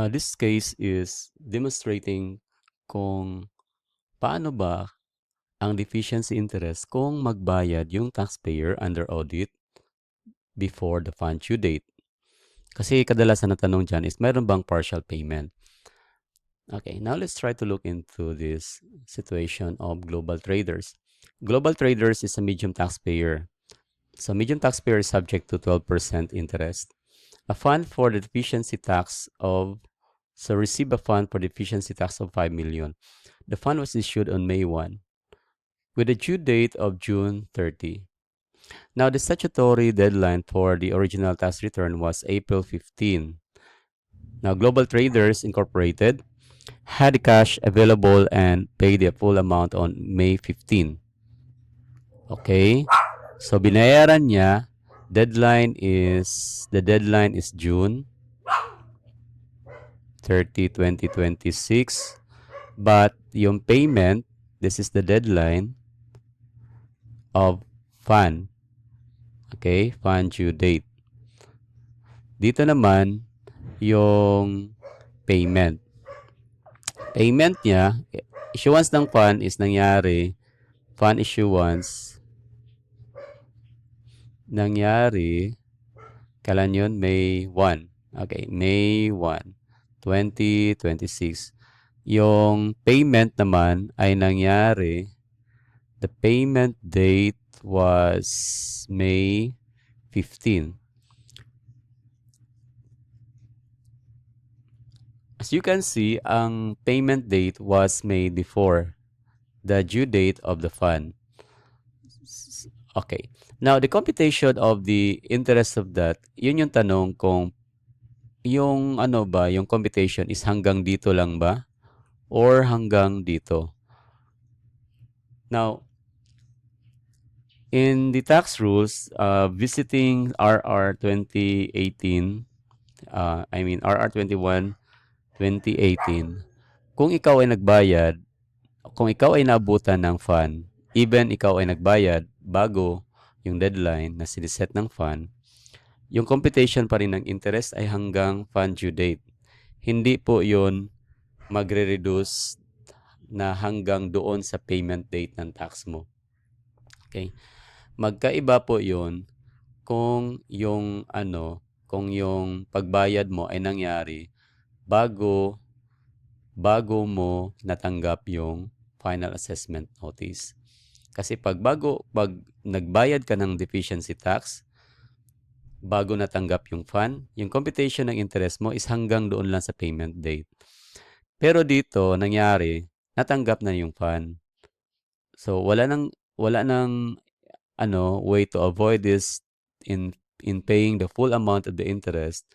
This case is demonstrating kung paano ba ang deficiency interest kung magbayad yung taxpayer under audit before the fund due date. Kasi kadalasan na tanong dyan is mayroon bang partial payment? Okay, now let's try to look into this situation of global traders. Global traders is a medium taxpayer. So medium taxpayer is subject to 12% interest. A fund for the deficiency tax of receive a fund for deficiency tax of 5 million. The fund was issued on May 1 with a due date of June 30. Now the statutory deadline for the original tax return was April 15. Now Global Traders Incorporated had cash available and paid the full amount on May 15. Okay? So binayaran niya, the deadline is June 30, 2026. But yung payment, this is the deadline of fund. Okay? Fund due date. Dito naman, yung payment. Payment niya, issuance ng fund is nangyari, fund issuance, nangyari, kailan yun? May 1. Okay, May 1, 2026. Yung payment naman ay nangyari, the payment date was May 15. As you can see, ang payment date was made before the due date of the fund. Okay. Now, the computation of the interest of that, yun yung tanong kung yung ano ba, yung computation is hanggang dito lang ba? Or hanggang dito? Now, in the tax rules, visiting RR 2018, RR 21, 2018, kung ikaw ay nagbayad, kung ikaw ay naabutan ng fund, even ikaw ay nagbayad bago yung deadline na siniset ng fund, yung computation pa rin ng interest ay hanggang fund due date. Hindi po yun magre-reduce na hanggang doon sa payment date ng tax mo. Okay? Magkaiba po yun kung yung pagbayad mo ay nangyari bago mo natanggap yung final assessment notice. Kasi pag nagbayad ka ng deficiency tax, bago natanggap yung fund, yung computation ng interest mo is hanggang doon lang sa payment date. Pero dito, nangyari, natanggap na yung fund. So, wala nang way to avoid this in paying the full amount of the interest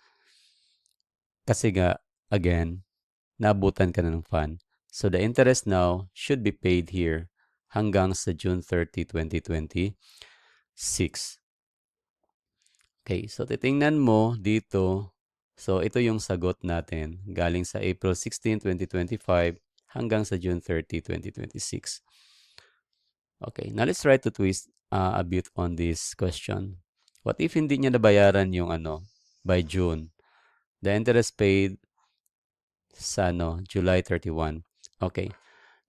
kasi nga, again, naabutan ka na ng fund. So, the interest now should be paid here hanggang sa June 30, 2026. Okay, so titingnan mo dito. So, ito yung sagot natin galing sa April 16, 2025 hanggang sa June 30, 2026. Okay, now let's try to twist a bit on this question. What if hindi niya nabayaran yung by June? The interest paid sa July 31. Okay.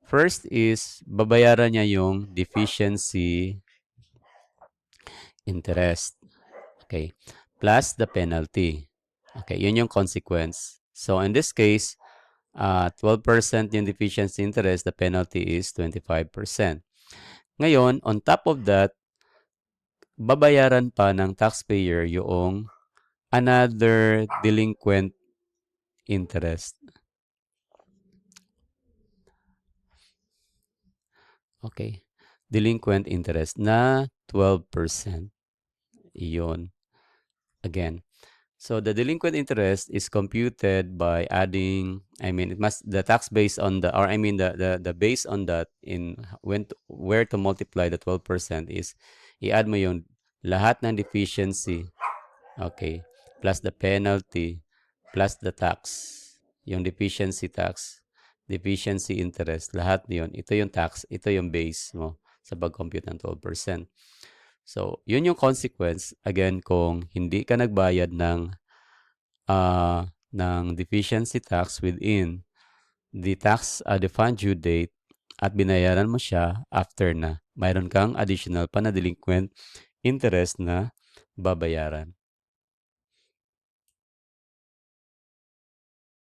First is babayaran niya yung deficiency interest. Okay. Plus the penalty. Okay, yun yung consequence. So in this case, 12% yung deficiency interest, the penalty is 25%. Ngayon, on top of that, babayaran pa ng taxpayer yung another delinquent interest. Okay. Delinquent interest na 12%. Iyon. Again. So the delinquent interest is computed by adding, the tax based on the, or the base on that where to multiply the 12% is, i-add mo yung lahat ng deficiency, okay, plus the penalty, plus the tax, yung deficiency tax, deficiency interest, lahat yun, ito yung tax, ito yung base mo sa pag-compute ng 12%. So, yun yung consequence, again, kung hindi ka nagbayad ng ng deficiency tax within the fund due date at binayaran mo siya after na, mayroon kang additional pa na delinquent interest na babayaran.